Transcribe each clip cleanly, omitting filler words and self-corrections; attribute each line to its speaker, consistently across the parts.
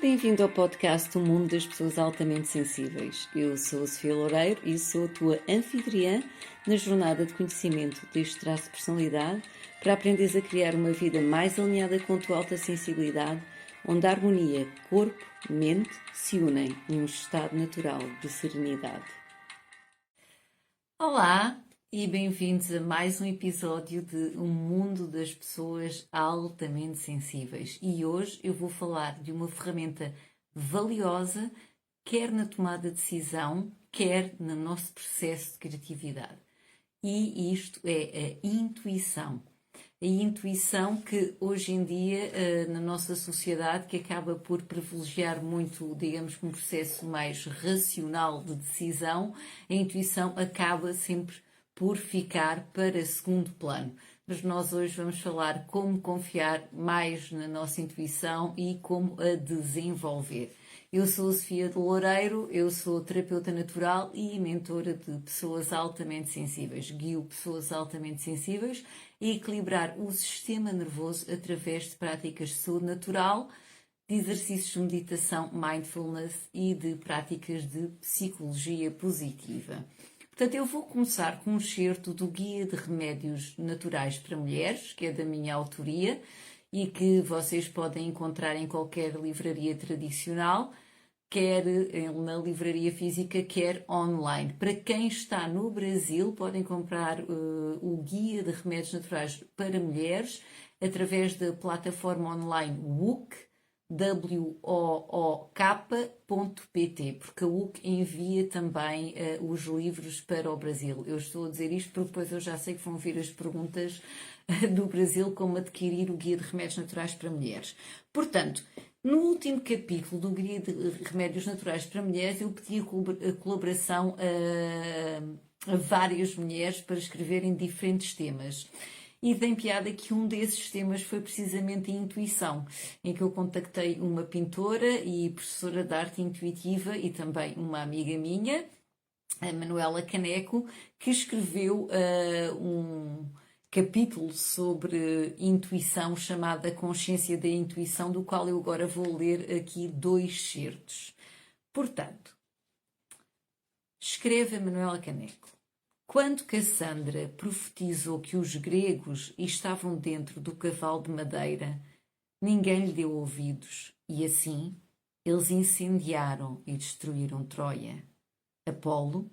Speaker 1: Bem-vindo ao podcast O Mundo das Pessoas Altamente Sensíveis. Eu sou a Sofia Loureiro e sou a tua anfitriã na jornada de conhecimento deste traço de personalidade para aprenderes a criar uma vida mais alinhada com a tua alta sensibilidade, onde a harmonia corpo-mente se unem num estado natural de serenidade. Olá e bem-vindos a mais um episódio de O Mundo das Pessoas Altamente Sensíveis. E hoje eu vou falar de uma ferramenta valiosa, quer na tomada de decisão, quer no nosso processo de criatividade. E isto é a intuição. A intuição que hoje em dia, na nossa sociedade, que acaba por privilegiar muito, digamos, um processo mais racional de decisão, a intuição acaba sempre por ficar para segundo plano. Mas nós hoje vamos falar como confiar mais na nossa intuição e como a desenvolver. Eu sou a Sofia de Loureiro, eu sou terapeuta natural e mentora de pessoas altamente sensíveis. Guio pessoas altamente sensíveis a equilibrar o sistema nervoso através de práticas de saúde natural, de exercícios de meditação, mindfulness e de práticas de psicologia positiva. Portanto, eu vou começar com um excerto do Guia de Remédios Naturais para Mulheres, que é da minha autoria e que vocês podem encontrar em qualquer livraria tradicional, quer na livraria física, quer online. Para quem está no Brasil, podem comprar o Guia de Remédios Naturais para Mulheres através da plataforma online WOOK, wook.pt, porque a WOOK envia também os livros para o Brasil. Eu estou a dizer isto porque depois eu já sei que vão vir as perguntas do Brasil como adquirir o Guia de Remédios Naturais para Mulheres. Portanto, no último capítulo do Guia de Remédios Naturais para Mulheres, eu pedi a colaboração a várias mulheres para escreverem diferentes temas. E tem piada que um desses temas foi precisamente a intuição, em que eu contactei uma pintora e professora de arte intuitiva e também uma amiga minha, a Manuela Caneco, que escreveu um capítulo sobre intuição chamado A Consciência da Intuição, do qual eu agora vou ler aqui 2 certos. Portanto, escreve a Manuela Caneco. Quando Cassandra profetizou que os gregos estavam dentro do cavalo de madeira, ninguém lhe deu ouvidos, e assim eles incendiaram e destruíram Troia. Apolo,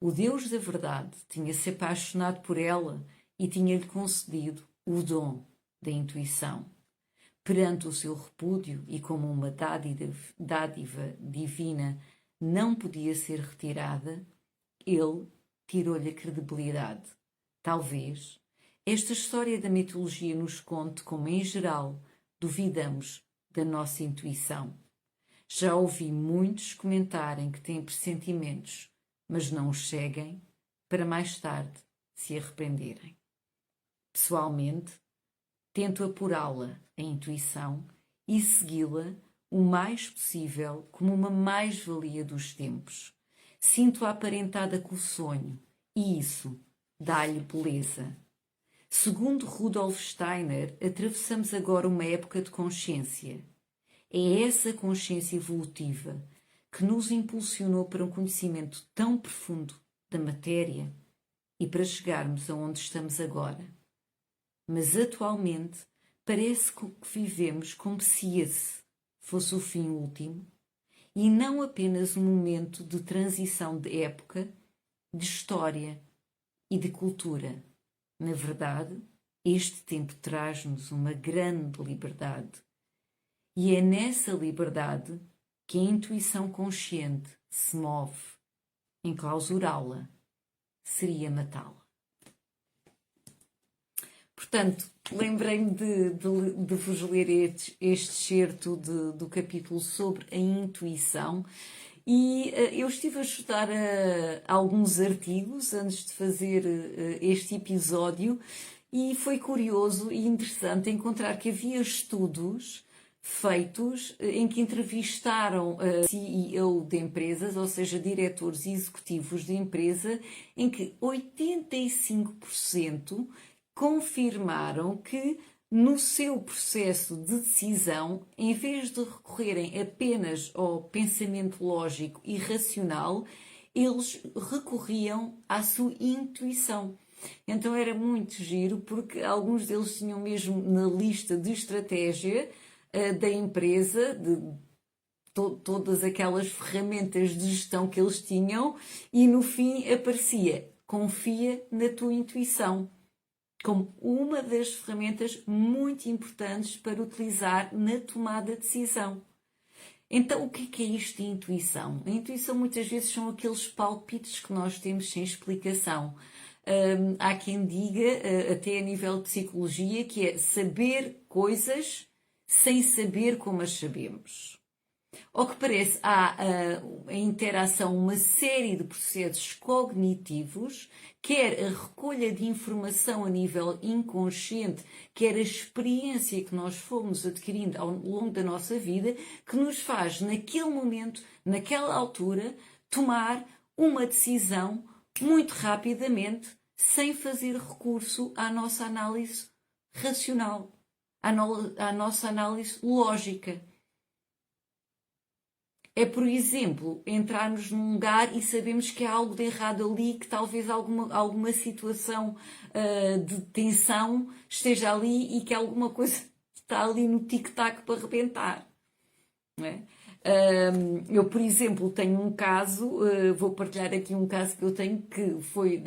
Speaker 1: o deus da verdade, tinha-se apaixonado por ela e tinha-lhe concedido o dom da intuição. Perante o seu repúdio e como uma dádiva divina não podia ser retirada, ele tirou-lhe a credibilidade. Talvez esta história da mitologia nos conte como, em geral, duvidamos da nossa intuição. Já ouvi muitos comentarem que têm pressentimentos, mas não os seguem para mais tarde se arrependerem. Pessoalmente, tento apurá-la, a intuição, e segui-la o mais possível como uma mais-valia dos tempos. Sinto-a aparentada com o sonho, e isso dá-lhe beleza. Segundo Rudolf Steiner, atravessamos agora uma época de consciência. É essa consciência evolutiva que nos impulsionou para um conhecimento tão profundo da matéria e para chegarmos aonde estamos agora. Mas atualmente parece que vivemos como se esse fosse o fim último, e não apenas um momento de transição de época, de história e de cultura. Na verdade, este tempo traz-nos uma grande liberdade. E é nessa liberdade que a intuição consciente se move. Enclausurá-la seria matá-la. Portanto, lembrei-me de vos ler este excerto do capítulo sobre a intuição e eu estive a estudar alguns artigos antes de fazer este episódio e foi curioso e interessante encontrar que havia estudos feitos em que entrevistaram a CEO de empresas, ou seja, diretores executivos de empresa, em que 85% confirmaram que no seu processo de decisão, em vez de recorrerem apenas ao pensamento lógico e racional, eles recorriam à sua intuição. Então era muito giro, porque alguns deles tinham mesmo na lista de estratégia da empresa, de todas aquelas ferramentas de gestão que eles tinham, e no fim aparecia: confia na tua intuição, como uma das ferramentas muito importantes para utilizar na tomada de decisão. Então, o que é isto de intuição? A intuição muitas vezes são aqueles palpites que nós temos sem explicação. Há quem diga, até a nível de psicologia, que é saber coisas sem saber como as sabemos. Ao que parece, há a interação, uma série de processos cognitivos, quer a recolha de informação a nível inconsciente, quer a experiência que nós fomos adquirindo ao longo da nossa vida, que nos faz, naquele momento, naquela altura, tomar uma decisão muito rapidamente, sem fazer recurso à nossa análise racional, à nossa análise lógica. É, por exemplo, entrarmos num lugar e sabemos que há algo de errado ali, que talvez alguma situação de tensão esteja ali e que alguma coisa está ali no tic-tac para arrebentar. Não é? Eu, por exemplo, tenho um caso, vou partilhar aqui um caso que eu tenho, que foi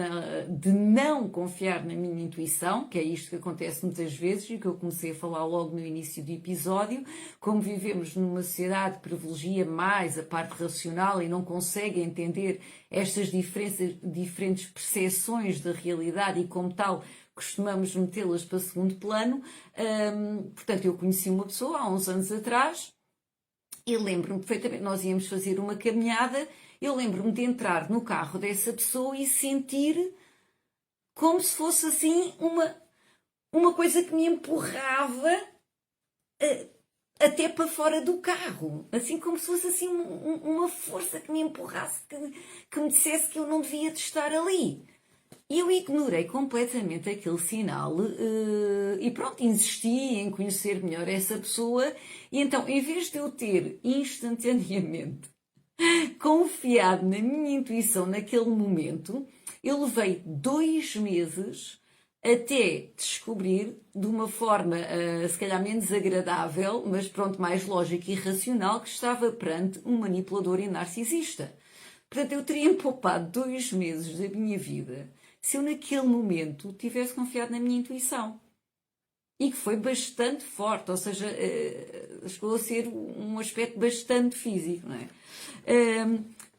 Speaker 1: de não confiar na minha intuição, que é isto que acontece muitas vezes e que eu comecei a falar logo no início do episódio. Como vivemos numa sociedade que privilegia mais a parte racional e não consegue entender estas diferentes percepções da realidade e, como tal, costumamos metê-las para segundo plano. Portanto, eu conheci uma pessoa há uns anos atrás. Eu lembro-me perfeitamente, nós íamos fazer uma caminhada, eu lembro-me de entrar no carro dessa pessoa e sentir como se fosse assim uma coisa que me empurrava até para fora do carro. Assim como se fosse assim uma força que me empurrasse, que me dissesse que eu não devia de estar ali. E eu ignorei completamente aquele sinal e pronto, insisti em conhecer melhor essa pessoa. E então, em vez de eu ter instantaneamente confiado na minha intuição naquele momento, eu levei 2 meses até descobrir, de uma forma se calhar menos agradável, mas pronto, mais lógica e racional, que estava perante um manipulador e narcisista. Portanto, eu teria poupado 2 meses da minha vida se eu naquele momento tivesse confiado na minha intuição. E que foi bastante forte, ou seja, chegou a ser um aspecto bastante físico, não é?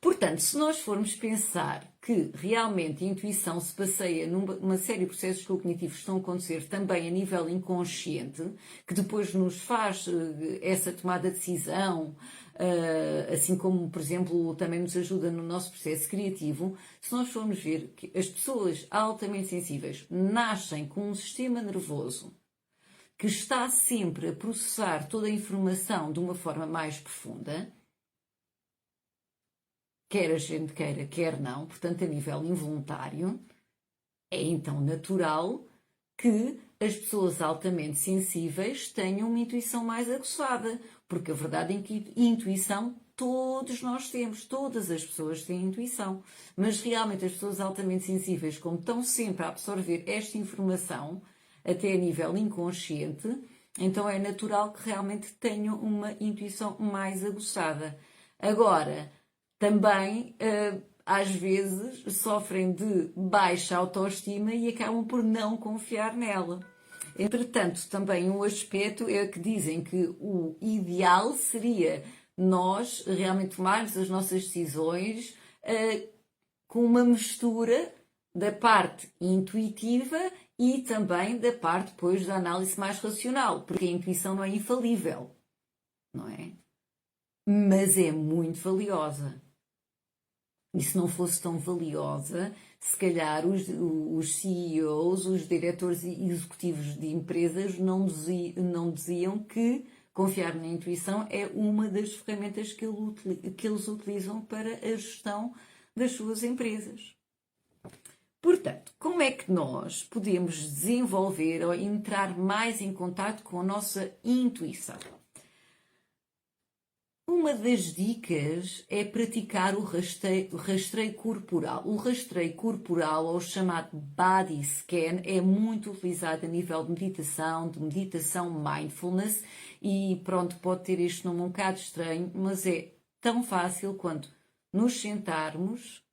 Speaker 1: Portanto, se nós formos pensar que realmente a intuição se passeia numa série de processos cognitivos que estão a acontecer também a nível inconsciente, que depois nos faz essa tomada de decisão, assim como, por exemplo, também nos ajuda no nosso processo criativo, se nós formos ver que as pessoas altamente sensíveis nascem com um sistema nervoso que está sempre a processar toda a informação de uma forma mais profunda, quer a gente queira, quer não, portanto a nível involuntário, é então natural que as pessoas altamente sensíveis tenham uma intuição mais aguçada, porque a verdade é que intuição todos nós temos, todas as pessoas têm intuição, mas realmente as pessoas altamente sensíveis, como estão sempre a absorver esta informação, até a nível inconsciente, então é natural que realmente tenham uma intuição mais aguçada. Agora, também, às vezes, sofrem de baixa autoestima e acabam por não confiar nela. Entretanto, também um aspecto é que dizem que o ideal seria nós realmente tomarmos as nossas decisões com uma mistura da parte intuitiva e também da parte depois da análise mais racional, porque a intuição não é infalível, não é? Mas é muito valiosa. E se não fosse tão valiosa, se calhar os CEOs, os diretores executivos de empresas não diziam que confiar na intuição é uma das ferramentas que eles utilizam para a gestão das suas empresas. Portanto, como é que nós podemos desenvolver ou entrar mais em contato com a nossa intuição? Uma das dicas é praticar o rastreio corporal. O rastreio corporal, ou chamado body scan, é muito utilizado a nível de meditação mindfulness, e pronto, pode ter este nome um bocado estranho, mas é tão fácil quanto nos sentarmos,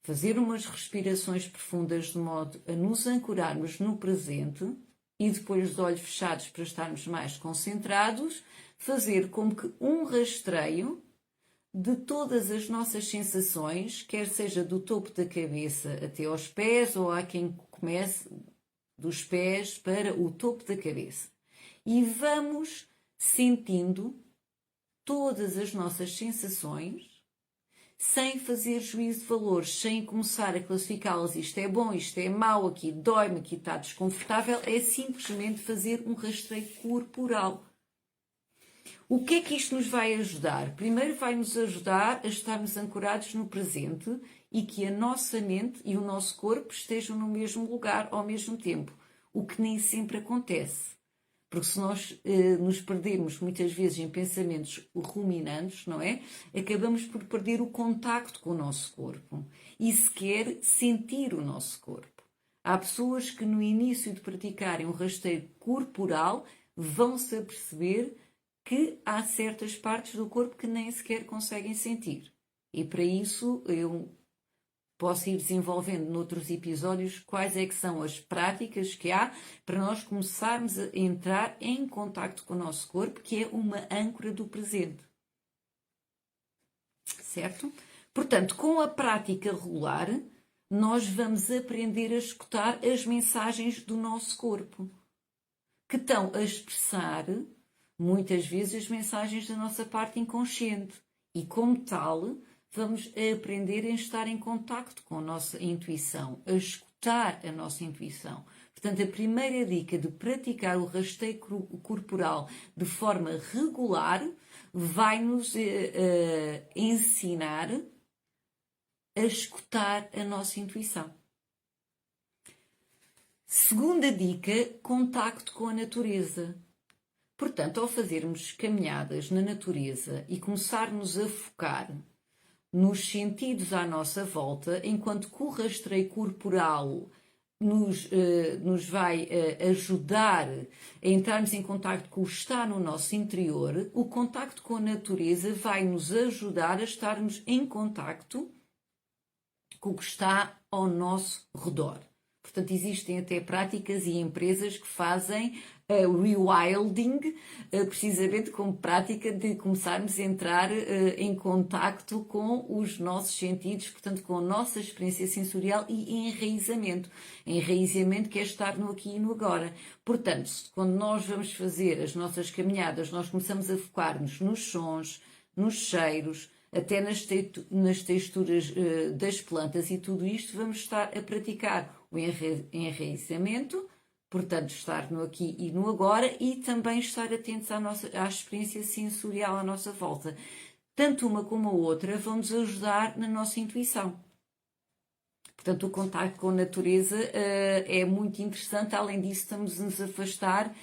Speaker 1: fazer umas respirações profundas de modo a nos ancorarmos no presente e depois de olhos fechados para estarmos mais concentrados, fazer como que um rastreio de todas as nossas sensações, quer seja do topo da cabeça até aos pés, ou há quem comece dos pés para o topo da cabeça. E vamos sentindo todas as nossas sensações, sem fazer juízo de valores, sem começar a classificá-las, isto é bom, isto é mau, aqui dói-me, aqui está desconfortável, é simplesmente fazer um rastreio corporal. O que é que isto nos vai ajudar? Primeiro vai-nos ajudar a estarmos ancorados no presente e que a nossa mente e o nosso corpo estejam no mesmo lugar ao mesmo tempo, o que nem sempre acontece. Porque se nós nos perdemos muitas vezes em pensamentos ruminantes, não é? Acabamos por perder o contacto com o nosso corpo e sequer sentir o nosso corpo. Há pessoas que no início de praticarem um rastreio corporal vão-se aperceber que há certas partes do corpo que nem sequer conseguem sentir. E para isso eu posso ir desenvolvendo noutros episódios quais é que são as práticas que há para nós começarmos a entrar em contacto com o nosso corpo, que é uma âncora do presente. Certo? Portanto, com a prática regular, nós vamos aprender a escutar as mensagens do nosso corpo, que estão a expressar muitas vezes as mensagens da nossa parte inconsciente. E como tal, vamos aprender a estar em contacto com a nossa intuição, a escutar a nossa intuição. Portanto, a primeira dica de praticar o rastreio corporal de forma regular vai-nos ensinar a escutar a nossa intuição. Segunda dica, contacto com a natureza. Portanto, ao fazermos caminhadas na natureza e começarmos a focar nos sentidos à nossa volta, enquanto que o rastreio corporal nos vai ajudar a entrarmos em contacto com o que está no nosso interior, o contacto com a natureza vai nos ajudar a estarmos em contacto com o que está ao nosso redor. Portanto, existem até práticas e empresas que fazem rewilding, precisamente como prática de começarmos a entrar em contacto com os nossos sentidos, portanto, com a nossa experiência sensorial e enraizamento. Enraizamento que é estar no aqui e no agora. Portanto, quando nós vamos fazer as nossas caminhadas, nós começamos a focar-nos nos sons, nos cheiros, até nas texturas das plantas, e tudo isto vamos estar a praticar o enraizamento, portanto estar no aqui e no agora, e também estar atentos à experiência sensorial à nossa volta. Tanto uma como a outra vão nos ajudar na nossa intuição. Portanto, o contacto com a natureza é muito interessante. Além disso, estamos a nos afastar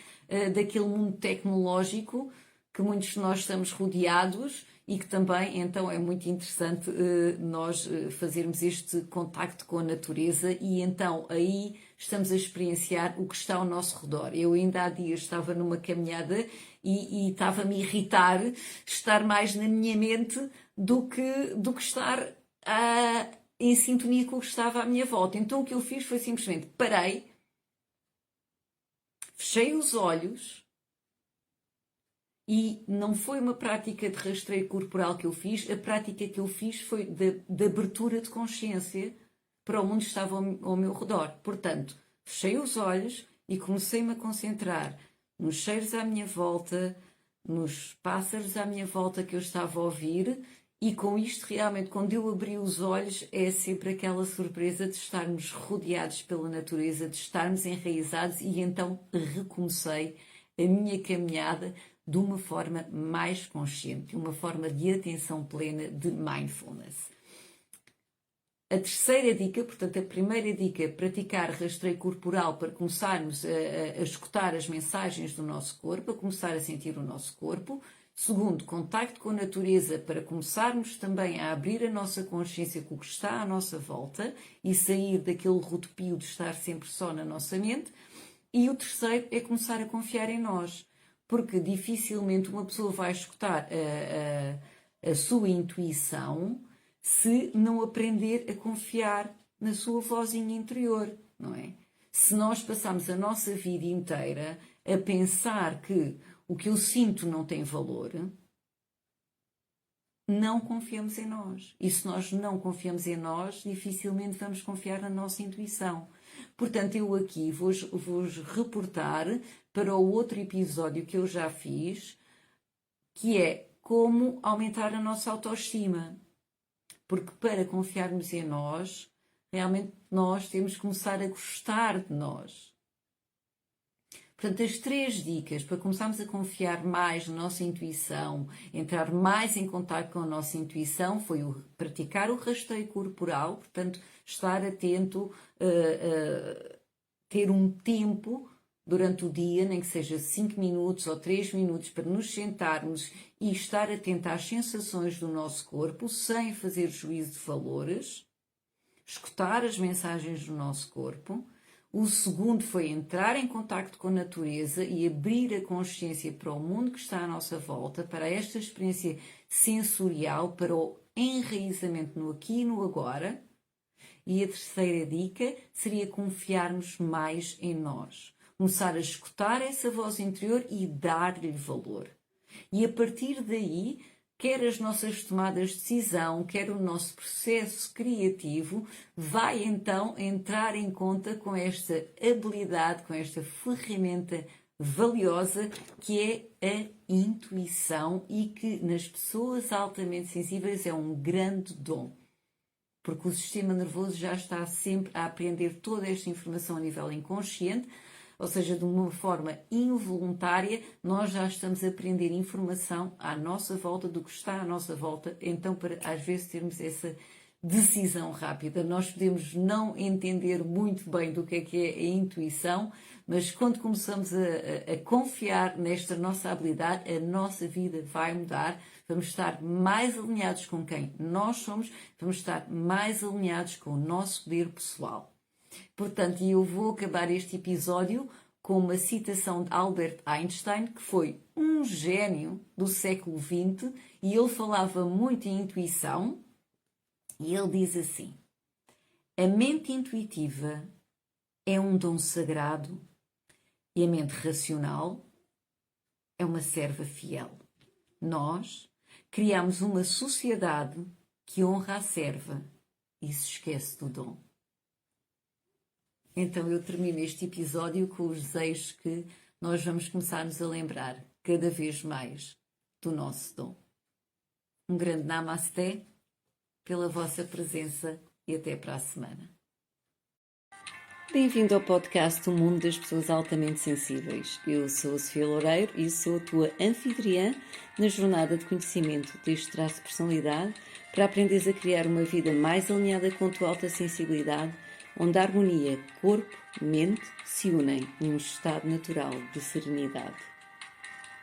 Speaker 1: daquele mundo tecnológico que muitos de nós estamos rodeados, e que também, então, é muito interessante nós fazermos este contacto com a natureza, e então aí estamos a experienciar o que está ao nosso redor. Eu ainda há dias estava numa caminhada e estava-me a irritar estar mais na minha mente do que estar em sintonia com o que estava à minha volta. Então o que eu fiz foi simplesmente parei, fechei os olhos. E não foi uma prática de rastreio corporal que eu fiz, a prática que eu fiz foi de abertura de consciência para o mundo que estava ao meu redor. Portanto, fechei os olhos e comecei-me a concentrar nos cheiros à minha volta, nos pássaros à minha volta que eu estava a ouvir, e com isto realmente, quando eu abri os olhos, é sempre aquela surpresa de estarmos rodeados pela natureza, de estarmos enraizados, e então recomecei a minha caminhada de uma forma mais consciente, uma forma de atenção plena, de mindfulness. A terceira dica, portanto, a primeira dica, praticar rastreio corporal para começarmos a escutar as mensagens do nosso corpo, a começar a sentir o nosso corpo. Segundo, contacto com a natureza para começarmos também a abrir a nossa consciência com o que está à nossa volta e sair daquele rodopio de estar sempre só na nossa mente. E o terceiro é começar a confiar em nós, porque dificilmente uma pessoa vai escutar a sua intuição se não aprender a confiar na sua vozinha interior, não é? Se nós passamos a nossa vida inteira a pensar que o que eu sinto não tem valor, não confiamos em nós. E se nós não confiamos em nós, dificilmente vamos confiar na nossa intuição. Portanto, eu aqui vou-vos reportar para o outro episódio que eu já fiz, que é como aumentar a nossa autoestima. Porque para confiarmos em nós, realmente nós temos que começar a gostar de nós. Portanto, as 3 dicas para começarmos a confiar mais na nossa intuição, entrar mais em contato com a nossa intuição, foi praticar o rastreio corporal, portanto, estar atento, ter um tempo durante o dia, nem que seja 5 minutos ou 3 minutos, para nos sentarmos e estar atento às sensações do nosso corpo, sem fazer juízo de valores, escutar as mensagens do nosso corpo. O segundo foi entrar em contacto com a natureza e abrir a consciência para o mundo que está à nossa volta, para esta experiência sensorial, para o enraizamento no aqui e no agora. E a terceira dica seria confiarmos mais em nós. Começar a escutar essa voz interior e dar-lhe valor. E a partir daí, quer as nossas tomadas de decisão, quer o nosso processo criativo, vai então entrar em conta com esta habilidade, com esta ferramenta valiosa que é a intuição e que nas pessoas altamente sensíveis é um grande dom. Porque o sistema nervoso já está sempre a aprender toda esta informação a nível inconsciente, ou seja, de uma forma involuntária, nós já estamos a aprender informação à nossa volta, do que está à nossa volta, então para às vezes termos essa decisão rápida. Nós podemos não entender muito bem do que é a intuição, mas quando começamos a confiar nesta nossa habilidade, a nossa vida vai mudar, vamos estar mais alinhados com quem nós somos, vamos estar mais alinhados com o nosso poder pessoal. Portanto, eu vou acabar este episódio com uma citação de Albert Einstein, que foi um gênio do século XX, e ele falava muito em intuição, e ele diz assim: a mente intuitiva é um dom sagrado e a mente racional é uma serva fiel. Nós criamos uma sociedade que honra a serva e se esquece do dom. Então eu termino este episódio com os desejos que nós vamos começar-nos a lembrar cada vez mais do nosso dom. Um grande namasté pela vossa presença e até para a semana. Bem-vindo ao podcast O Mundo das Pessoas Altamente Sensíveis. Eu sou a Sofia Loureiro e sou a tua anfitriã na jornada de conhecimento deste traço de personalidade para aprenderes a criar uma vida mais alinhada com a tua alta sensibilidade, onde a harmonia corpo-mente se unem num estado natural de serenidade.